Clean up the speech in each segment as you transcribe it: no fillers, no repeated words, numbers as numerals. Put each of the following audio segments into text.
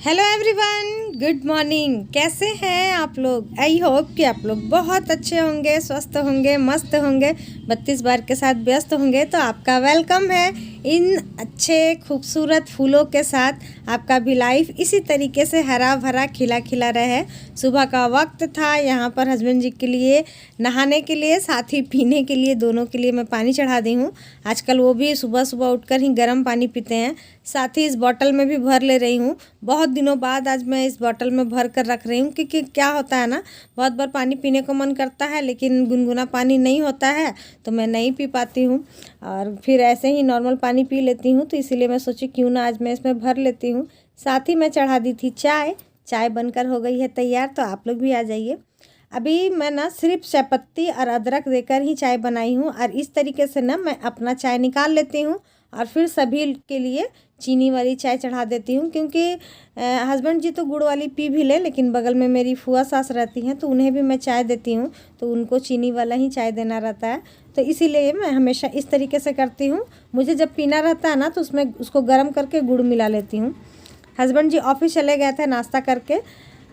Hello everyone, good morning. कैसे हैं आप लोग? आई होप कि आप लोग बहुत अच्छे होंगे, स्वस्थ होंगे, मस्त होंगे, 32 बार के साथ व्यस्त होंगे। तो आपका वेलकम है इन अच्छे खूबसूरत फूलों के साथ। आपका भी लाइफ इसी तरीके से हरा भरा खिला खिला रहे। सुबह का वक्त था, यहाँ पर हस्बैंड जी के लिए नहाने के लिए, साथ ही पीने के लिए, दोनों के लिए मैं पानी चढ़ा दी हूँ। आजकल वो भी सुबह सुबह उठकर ही गर्म पानी पीते हैं। साथ ही इस बॉटल में भी भर ले रही हूँ। बहुत दिनों बाद आज मैं इस बॉटल में भर कर रख रही हूँ, क्योंकि क्या होता है ना, बहुत बार पानी पीने को मन करता है लेकिन गुनगुना पानी नहीं होता है तो मैं नहीं पी पाती हूँ, और फिर ऐसे ही नॉर्मल पानी पी लेती हूँ। तो इसीलिए मैं सोची क्यों ना आज मैं इसमें भर लेती हूँ। साथ ही मैं चढ़ा दी थी चाय बनकर हो गई है तैयार। तो आप लोग भी आ जाइए। अभी मैं ना सिर्फ चायपत्ती और अदरक देकर ही चाय बनाई हूँ, और इस तरीके से ना मैं अपना चाय निकाल लेती हूँ और फिर सभी के लिए चीनी वाली चाय चढ़ा देती हूँ। क्योंकि हस्बैंड जी तो गुड़ वाली पी भी ले, लेकिन बगल में मेरी फुआ सास रहती हैं तो उन्हें भी मैं चाय देती हूँ, तो उनको चीनी वाला ही चाय देना रहता है। तो इसीलिए मैं हमेशा इस तरीके से करती हूँ। मुझे जब पीना रहता है ना तो उसमें उसको गर्म करके गुड़ मिला लेती हूँ। हस्बैंड जी ऑफिस चले गए थे नाश्ता करके,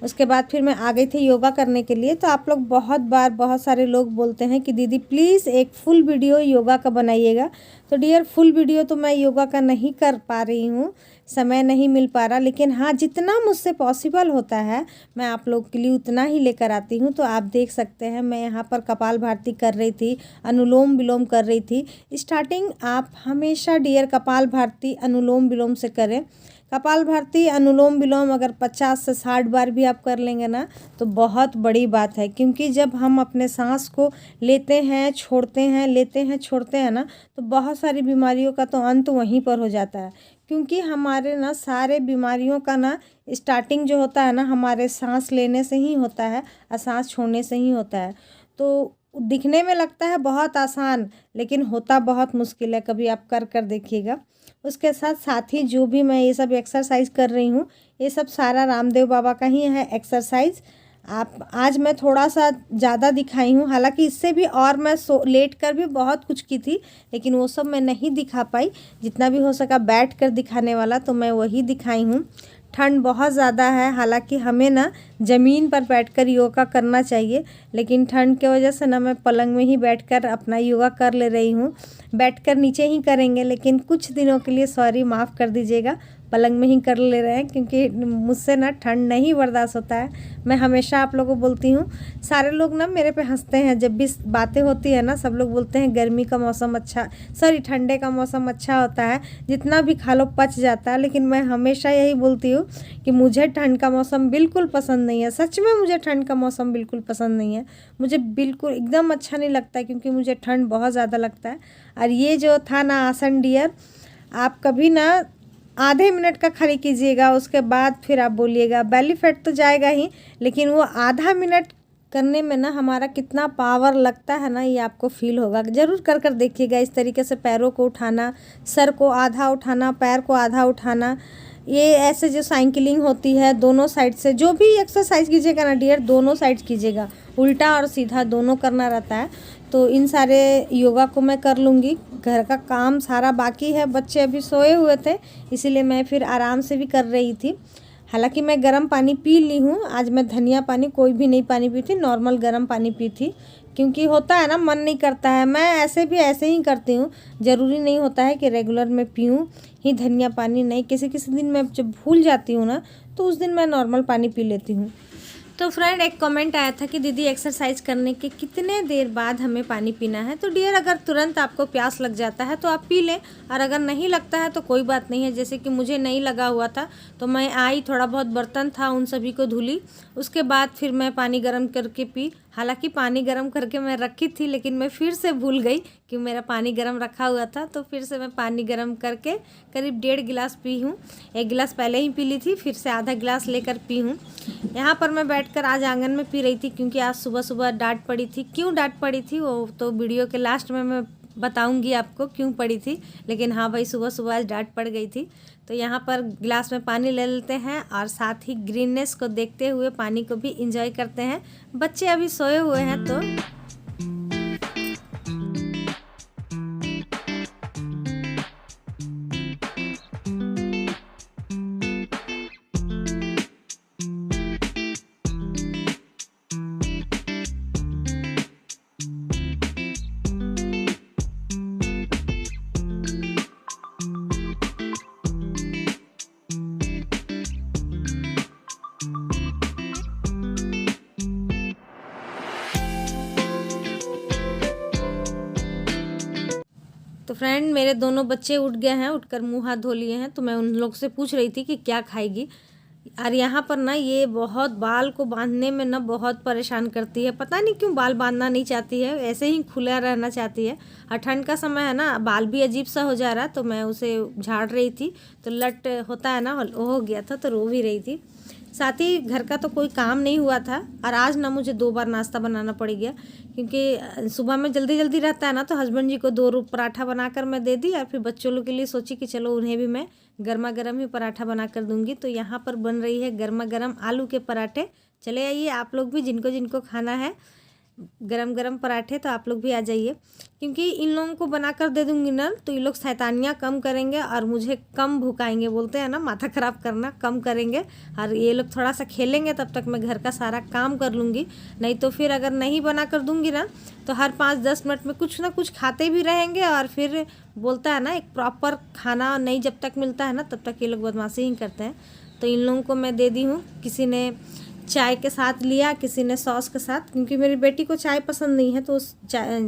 उसके बाद फिर मैं आ गई थी योगा करने के लिए। तो आप लोग बहुत सारे लोग बोलते हैं कि दीदी प्लीज़ एक फुल वीडियो योगा का बनाइएगा। तो डियर, फुल वीडियो तो मैं योगा का नहीं कर पा रही हूँ, समय नहीं मिल पा रहा, लेकिन हाँ जितना मुझसे पॉसिबल होता है मैं आप लोग के लिए उतना ही लेकर आती हूँ। तो आप देख सकते हैं मैं यहाँ पर कपाल भारती कर रही थी, अनुलोम विलोम कर रही थी। स्टार्टिंग आप हमेशा डियर कपाल भारती अनुलोम विलोम से करें। कपाल भारती अनुलोम विलोम अगर 50 से 60 बार भी आप कर लेंगे ना तो बहुत बड़ी बात है। क्योंकि जब हम अपने सांस को लेते हैं छोड़ते हैं, लेते हैं छोड़ते हैं ना, तो बहुत सारी बीमारियों का तो अंत वहीं पर हो जाता है। क्योंकि हमारे ना सारे बीमारियों का ना स्टार्टिंग जो होता है ना हमारे सांस लेने से ही होता है और सांस छोड़ने से ही होता है। तो दिखने में लगता है बहुत आसान, लेकिन होता बहुत मुश्किल है। कभी आप कर कर देखिएगा। उसके साथ साथ ही जो भी मैं ये सब एक्सरसाइज कर रही हूँ, ये सब सारा रामदेव बाबा का ही है एक्सरसाइज। आप आज मैं थोड़ा सा ज़्यादा दिखाई हूँ, हालांकि इससे भी और मैं लेट कर भी बहुत कुछ की थी, लेकिन वो सब मैं नहीं दिखा पाई। जितना भी हो सका बैठ कर दिखाने वाला तो मैं वही दिखाई हूँ। ठंड बहुत ज़्यादा है, हालांकि हमें ना ज़मीन पर बैठकर योगा करना चाहिए, लेकिन ठंड के वजह से ना मैं पलंग में ही बैठकर अपना योगा कर ले रही हूँ। बैठकर नीचे ही करेंगे, लेकिन कुछ दिनों के लिए सॉरी माफ़ कर दीजिएगा, पलंग में ही कर ले रहे हैं क्योंकि मुझसे ना ठंड नहीं बर्दाश्त होता है। मैं हमेशा आप लोगों को बोलती हूँ, सारे लोग ना मेरे पे हंसते हैं जब भी बातें होती है ना। सब लोग बोलते हैं गर्मी का मौसम अच्छा, सॉरी ठंडे का मौसम अच्छा होता है, जितना भी खा लो पच जाता है। लेकिन मैं हमेशा यही बोलती हूँ कि मुझे ठंड का मौसम बिल्कुल पसंद नहीं है। सच में मुझे ठंड का मौसम बिल्कुल पसंद नहीं है, मुझे बिल्कुल एकदम अच्छा नहीं लगता है, क्योंकि मुझे ठंड बहुत ज़्यादा लगता है। और ये जो था ना आसन डियर, आप कभी ना आधे मिनट का खड़ी कीजिएगा, उसके बाद फिर आप बोलिएगा। बेली फैट तो जाएगा ही, लेकिन वो आधा मिनट करने में ना हमारा कितना पावर लगता है ना, ये आपको फील होगा। ज़रूर कर कर देखिएगा। इस तरीके से पैरों को उठाना, सर को आधा उठाना, पैर को आधा उठाना, ये ऐसे जो साइकिलिंग होती है दोनों साइड से, जो भी एक्सरसाइज कीजिएगा ना डियर, दोनों साइड कीजिएगा, उल्टा और सीधा दोनों करना रहता है। तो इन सारे योगा को मैं कर लूँगी। घर का काम सारा बाकी है, बच्चे अभी सोए हुए थे, इसीलिए मैं फिर आराम से भी कर रही थी। हालांकि मैं गर्म पानी पी ली हूँ। आज मैं धनिया पानी कोई भी नहीं पानी पी थी, नॉर्मल गर्म पानी पी थी। क्योंकि होता है ना मन नहीं करता है, मैं ऐसे ही करती हूँ। ज़रूरी नहीं होता है कि रेगुलर में पीऊँ ही धनिया पानी, नहीं, किसी किसी दिन मैं जब भूल जाती हूँ ना तो उस दिन मैं नॉर्मल पानी पी लेती हूँ। तो फ्रेंड, एक कमेंट आया था कि दीदी एक्सरसाइज करने के कितने देर बाद हमें पानी पीना है। तो डियर, अगर तुरंत आपको प्यास लग जाता है तो आप पी लें, और अगर नहीं लगता है तो कोई बात नहीं है। जैसे कि मुझे नहीं लगा हुआ था तो मैं आई, थोड़ा बहुत बर्तन था उन सभी को धुली, उसके बाद फिर मैं पानी गर्म करके पी। हालांकि पानी गर्म करके मैं रखी थी, लेकिन मैं फिर से भूल गई कि मेरा पानी गर्म रखा हुआ था, तो फिर से मैं पानी गर्म करके करीब 1.5 गिलास पी हूँ। 1 गिलास पहले ही पी ली थी, फिर से आधा गिलास लेकर पी हूँ। यहाँ पर मैं बैठकर आज आंगन में पी रही थी, क्योंकि आज सुबह सुबह डांट पड़ी थी। क्यों डांट पड़ी थी वो तो वीडियो के लास्ट में मैं बताऊंगी आपको क्यों पड़ी थी, लेकिन हाँ भाई, सुबह सुबह आज डांट पड़ गई थी। तो यहाँ पर गिलास में पानी ले लेते हैं, और साथ ही ग्रीननेस को देखते हुए पानी को भी एंजॉय करते हैं। बच्चे अभी सोए हुए हैं तो तो फ्रेंड, मेरे दोनों बच्चे उठ गए हैं, उठकर मुंह हाथ धो लिए हैं। तो मैं उन लोग से पूछ रही थी कि क्या खाएगी। और यहाँ पर ना ये बहुत बाल को बांधने में ना बहुत परेशान करती है। पता नहीं क्यों बाल बांधना नहीं चाहती है, ऐसे ही खुला रहना चाहती है। और ठंड का समय है ना, बाल भी अजीब सा हो जा रहा, तो मैं उसे झाड़ रही थी तो लट होता है ना, वो हो गया था, तो रो भी रही थी। साथ ही घर का तो कोई काम नहीं हुआ था। और आज ना मुझे 2 बार नाश्ता बनाना पड़ गया, क्योंकि सुबह में जल्दी जल्दी रहता है ना, तो हस्बैंड जी को 2 पराठा बनाकर मैं दे दी। और फिर बच्चों लोग के लिए सोची कि चलो उन्हें भी मैं गर्मा गर्म ही पराठा बना कर दूंगी। तो यहाँ पर बन रही है गर्मा गर्म आलू के पराठे। चले आइए आप लोग भी, जिनको जिनको खाना है गरम गरम पराठे, तो आप लोग भी आ जाइए। क्योंकि इन लोगों को बना कर दे दूंगी ना, तो ये लोग शैतानियाँ कम करेंगे और मुझे कम भुकाएंगे। बोलते हैं ना, माथा ख़राब करना कम करेंगे। और ये लोग थोड़ा सा खेलेंगे, तब तक मैं घर का सारा काम कर लूँगी। नहीं तो फिर अगर नहीं बना कर दूँगी ना, तो हर 5-10 मिनट में कुछ ना कुछ खाते भी रहेंगे। और फिर बोलता है ना, एक प्रॉपर खाना नहीं जब तक मिलता है ना, तब तक ये लोग बदमाशी ही करते हैं। तो इन लोगों को मैं दे दी हूँ। किसी ने चाय के साथ लिया, किसी ने सॉस के साथ, क्योंकि मेरी बेटी को चाय पसंद नहीं है, तो उस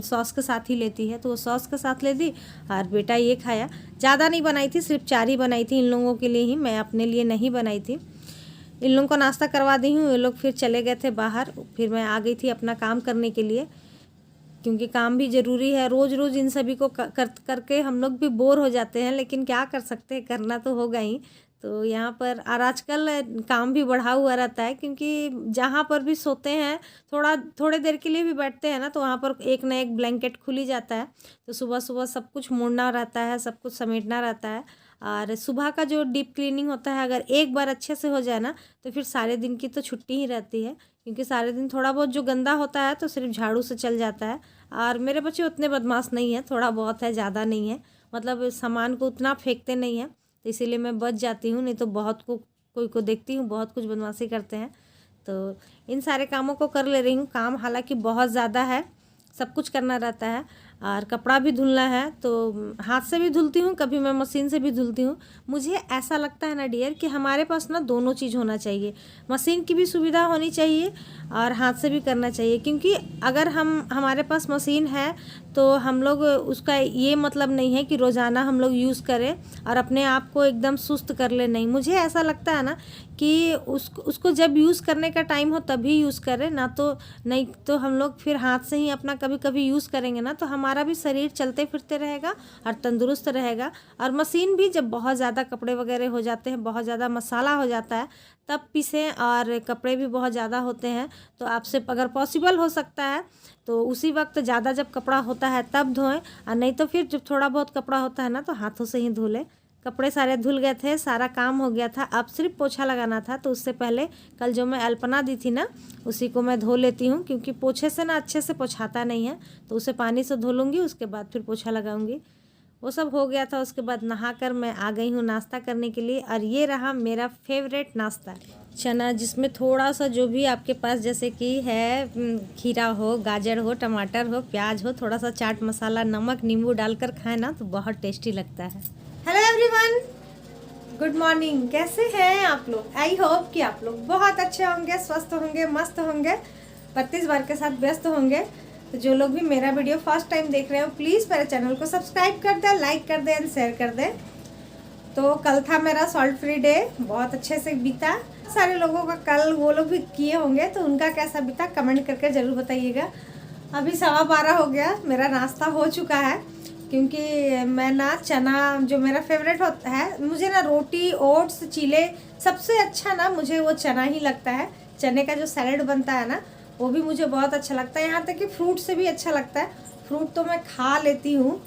सॉस के साथ ही लेती है, तो वो सॉस के साथ ले दी। और बेटा ये खाया। ज़्यादा नहीं बनाई थी, सिर्फ 4 ही बनाई थी इन लोगों के लिए ही, मैं अपने लिए नहीं बनाई थी। इन लोगों को नाश्ता करवा दी हूँ। ये लोग फिर चले गए थे बाहर, फिर मैं आ गई थी अपना काम करने के लिए, क्योंकि काम भी ज़रूरी है। रोज़ रोज़ इन सभी को करके हम लोग भी बोर हो जाते हैं, लेकिन क्या कर सकते हैं, करना तो होगा ही। तो यहाँ पर और आजकल काम भी बढ़ा हुआ रहता है, क्योंकि जहाँ पर भी सोते हैं, थोड़े देर के लिए भी बैठते हैं ना, तो वहाँ पर एक ना एक ब्लैंकेट खुल ही जाता है। तो सुबह सुबह सब कुछ मोड़ना रहता है, सब कुछ समेटना रहता है। और सुबह का जो डीप क्लीनिंग होता है, अगर एक बार अच्छे से हो जाए ना, तो फिर सारे दिन की तो छुट्टी ही रहती है। क्योंकि सारे दिन थोड़ा बहुत जो गंदा होता है तो सिर्फ झाड़ू से चल जाता है। और मेरे बच्चे उतने बदमाश नहीं हैं, थोड़ा बहुत है, ज़्यादा नहीं है। मतलब सामान को उतना फेंकते नहीं हैं, तो इसीलिए मैं बच जाती हूँ। नहीं तो बहुत कोई को देखती हूँ, बहुत कुछ बदमाशी करते हैं। तो इन सारे कामों को कर ले रही हूँ। काम हालांकि बहुत ज़्यादा है, सब कुछ करना रहता है। और कपड़ा भी धुलना है, तो हाथ से भी धुलती हूँ, कभी मैं मशीन से भी धुलती हूँ। मुझे ऐसा लगता है ना डियर, कि हमारे पास ना दोनों चीज़ होना चाहिए। मशीन की भी सुविधा होनी चाहिए और हाथ से भी करना चाहिए। क्योंकि अगर हमारे पास मशीन है, तो हम लोग उसका ये मतलब नहीं है कि रोज़ाना हम लोग यूज़ करें और अपने आप को एकदम सुस्त कर ले। नहीं, मुझे ऐसा लगता है ना कि उसको जब यूज़ करने का टाइम हो तभी यूज़ करें, नहीं तो हम लोग फिर हाथ से ही अपना कभी कभी यूज़ करेंगे ना, तो हमारा भी शरीर चलते फिरते रहेगा और तंदुरुस्त रहेगा। और मशीन भी जब बहुत ज़्यादा कपड़े वगैरह हो जाते हैं, बहुत ज़्यादा मसाला हो जाता है, तब पीसें। और कपड़े भी बहुत ज़्यादा होते हैं, तो आपसे अगर पॉसिबल हो सकता है तो उसी वक्त ज़्यादा जब कपड़ा होता है तब धोएं। और नहीं तो फिर जब थोड़ा बहुत कपड़ा होता है ना, तो हाथों से ही धो लें। कपड़े सारे धुल गए थे, सारा काम हो गया था, अब सिर्फ पोछा लगाना था। तो उससे पहले कल जो मैं अल्पना दी थी ना, उसी को मैं धो लेती हूँ, क्योंकि पोछे से ना अच्छे से पोछाता नहीं है। तो उसे पानी से धो लूँगी, उसके बाद फिर पोछा लगाऊंगी। वो सब हो गया था। उसके बाद नहाकर मैं आ गई हूँ नाश्ता करने के लिए। और ये रहा मेरा फेवरेट नाश्ता, चना, जिसमें थोड़ा सा जो भी आपके पास जैसे कि है, खीरा हो, गाजर हो, टमाटर हो, प्याज हो, थोड़ा सा चाट मसाला, नमक, नींबू डालकर खाएं ना, तो बहुत टेस्टी लगता है। Hello everyone, good morning. कैसे हैं आप लोग? आई होप कि आप लोग बहुत अच्छे होंगे, स्वस्थ होंगे, मस्त होंगे, 32 बार के साथ व्यस्त होंगे। तो जो लोग भी मेरा वीडियो फर्स्ट टाइम देख रहे हो, प्लीज़ मेरे चैनल को सब्सक्राइब कर दें, लाइक कर दें एंड शेयर कर दें। तो कल था मेरा सॉल्ट फ्री डे, बहुत अच्छे से बीता। सारे लोगों का कल वो लोग भी किए होंगे, तो उनका कैसा बीता कमेंट करके ज़रूर बताइएगा। अभी 12:15 हो गया, मेरा नाश्ता हो चुका है। क्योंकि मैं ना चना, जो मेरा फेवरेट होता है, मुझे ना रोटी, ओट्स, चीले, सबसे अच्छा ना मुझे वो चना ही लगता है। चने का जो सैलेड बनता है ना, वो भी मुझे बहुत अच्छा लगता है। यहाँ तक कि फ्रूट से भी अच्छा लगता है। फ्रूट तो मैं खा लेती हूँ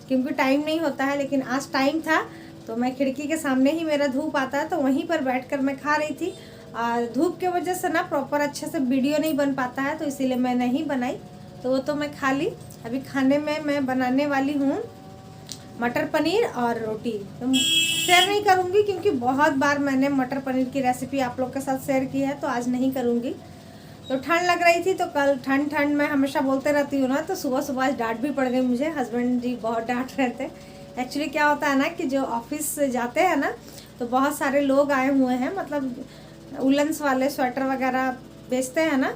क्योंकि टाइम नहीं होता है, लेकिन आज टाइम था, तो मैं खिड़की के सामने ही मेरा धूप आता है, तो वहीं पर बैठकर मैं खा रही थी। और धूप के वजह से ना प्रॉपर अच्छे से वीडियो नहीं बन पाता है, तो इसीलिए मैं नहीं बनाई। तो वो तो मैं खा ली। अभी खाने में मैं बनाने वाली हूँ मटर पनीर और रोटी। तो शेयर नहीं करूँगी क्योंकि बहुत बार मैंने मटर पनीर की रेसिपी आप लोग के साथ शेयर की है, तो आज नहीं करूँगी। तो ठंड लग रही थी, तो कल ठंड मैं हमेशा बोलते रहती हूँ ना, तो सुबह सुबह डांट भी पड़ गई मुझे। हस्बैंड जी बहुत डांट रहे थे। एक्चुअली क्या होता है ना कि जो ऑफिस जाते हैं ना, तो बहुत सारे लोग आए हुए हैं, मतलब उलन्स वाले स्वेटर वगैरह बेचते हैं ना,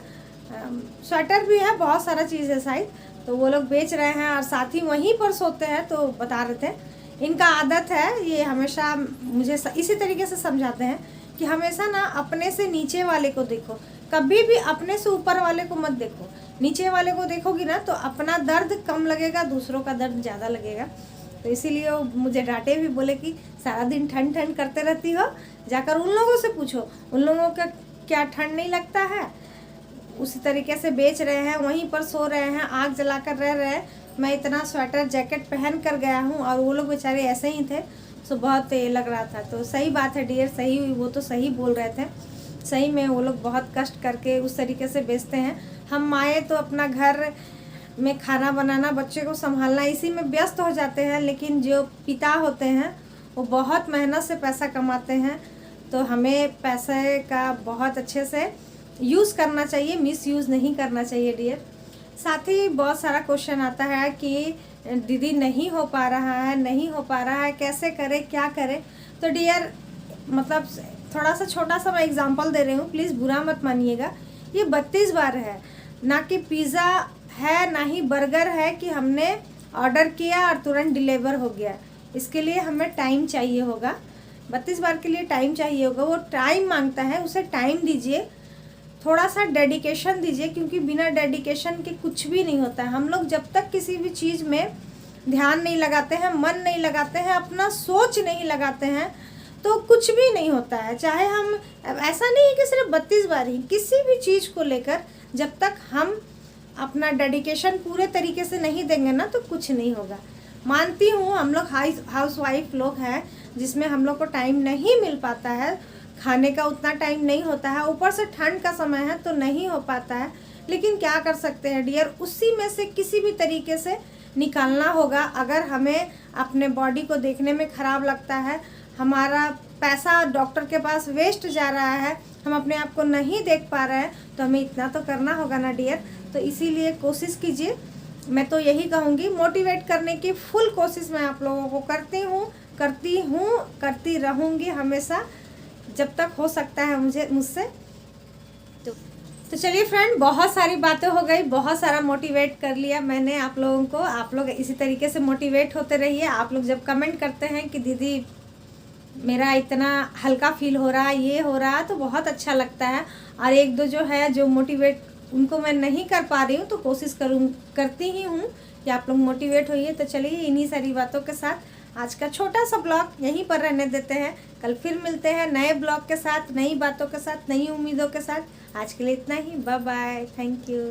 स्वेटर भी है, बहुत सारा चीज़ है शायद। तो वो लोग बेच रहे हैं और साथ ही वहीं पर सोते हैं। तो बता रहे थे इनका आदत है, ये हमेशा मुझे इसी तरीके से समझाते हैं कि हमेशा ना अपने से नीचे वाले को देखो, कभी भी अपने से ऊपर वाले को मत देखो। नीचे वाले को देखोगी ना तो अपना दर्द कम लगेगा, दूसरों का दर्द ज़्यादा लगेगा। तो इसीलिए वो मुझे डांटे भी, बोले कि सारा दिन ठंड ठंड करते रहती हो, जाकर उन लोगों से पूछो, उन लोगों का क्या ठंड नहीं लगता है। उसी तरीके से बेच रहे हैं, वहीं पर सो रहे हैं, आग जलाकर रह रहे हैं। मैं इतना स्वेटर जैकेट पहन कर गया हूँ और वो लोग बेचारे ऐसे ही थे। तो बहुत ये लग रहा था। तो सही बात है डियर, सही, वो तो सही बोल रहे थे। सही में वो लोग बहुत कष्ट करके उस तरीके से बेचते हैं। हम माएँ तो अपना घर में खाना बनाना, बच्चे को संभालना, इसी में व्यस्त हो जाते हैं। लेकिन जो पिता होते हैं वो बहुत मेहनत से पैसा कमाते हैं। तो हमें पैसे का बहुत अच्छे से यूज़ करना चाहिए, मिस यूज़ नहीं करना चाहिए डियर। साथ ही बहुत सारा क्वेश्चन आता है कि दीदी नहीं हो पा रहा है, नहीं हो पा रहा है, कैसे करें, क्या करें। तो डियर मतलब थोड़ा सा छोटा सा मैं एग्जांपल दे रही हूँ, प्लीज़ बुरा मत मानिएगा। ये 32 बार है, ना कि पिज़्ज़ा है, ना ही बर्गर है कि हमने ऑर्डर किया और तुरंत डिलीवर हो गया। इसके लिए हमें टाइम चाहिए होगा, 32 बार के लिए टाइम चाहिए होगा। वो टाइम मांगता है, उसे टाइम दीजिए, थोड़ा सा डेडिकेशन दीजिए, क्योंकि बिना डेडिकेशन के कुछ भी नहीं होता है। हम लोग जब तक किसी भी चीज़ में ध्यान नहीं लगाते हैं, मन नहीं लगाते हैं, अपना सोच नहीं लगाते हैं, तो कुछ भी नहीं होता है। चाहे हम, ऐसा नहीं है कि सिर्फ 32 बार ही, किसी भी चीज़ को लेकर जब तक हम अपना डेडिकेशन पूरे तरीके से नहीं देंगे ना, तो कुछ नहीं होगा। मानती हूँ हम लोग हाउस वाइफ लोग हैं, जिसमें हम लोग को टाइम नहीं मिल पाता है, खाने का उतना टाइम नहीं होता है, ऊपर से ठंड का समय है तो नहीं हो पाता है। लेकिन क्या कर सकते हैं डियर, उसी में से किसी भी तरीके से निकालना होगा। अगर हमें अपने बॉडी को देखने में ख़राब लगता है, हमारा पैसा डॉक्टर के पास वेस्ट जा रहा है, हम अपने आप को नहीं देख पा रहे हैं, तो हमें इतना तो करना होगा ना डियर। तो इसीलिए कोशिश कीजिए। मैं तो यही कहूँगी, मोटिवेट करने की फुल कोशिश मैं आप लोगों को करती हूँ, करती रहूँगी हमेशा, जब तक हो सकता है मुझसे। तो चलिए फ्रेंड, बहुत सारी बातें हो गई, बहुत सारा मोटिवेट कर लिया मैंने आप लोगों को। आप लोग इसी तरीके से मोटिवेट होते रहिए। आप लोग जब कमेंट करते हैं कि दीदी मेरा इतना हल्का फील हो रहा है, ये हो रहा है, तो बहुत अच्छा लगता है। और एक दो जो है जो मोटिवेट, उनको मैं नहीं कर पा रही हूँ, तो कोशिश करती ही हूँ कि आप लोग मोटिवेट होइए। तो चलिए इन्हीं सारी बातों के साथ आज का छोटा सा ब्लॉग यहीं पर रहने देते हैं। कल फिर मिलते हैं नए ब्लॉग के साथ, नई बातों के साथ, नई उम्मीदों के साथ। आज के लिए इतना ही, बाय बाय, थैंक यू।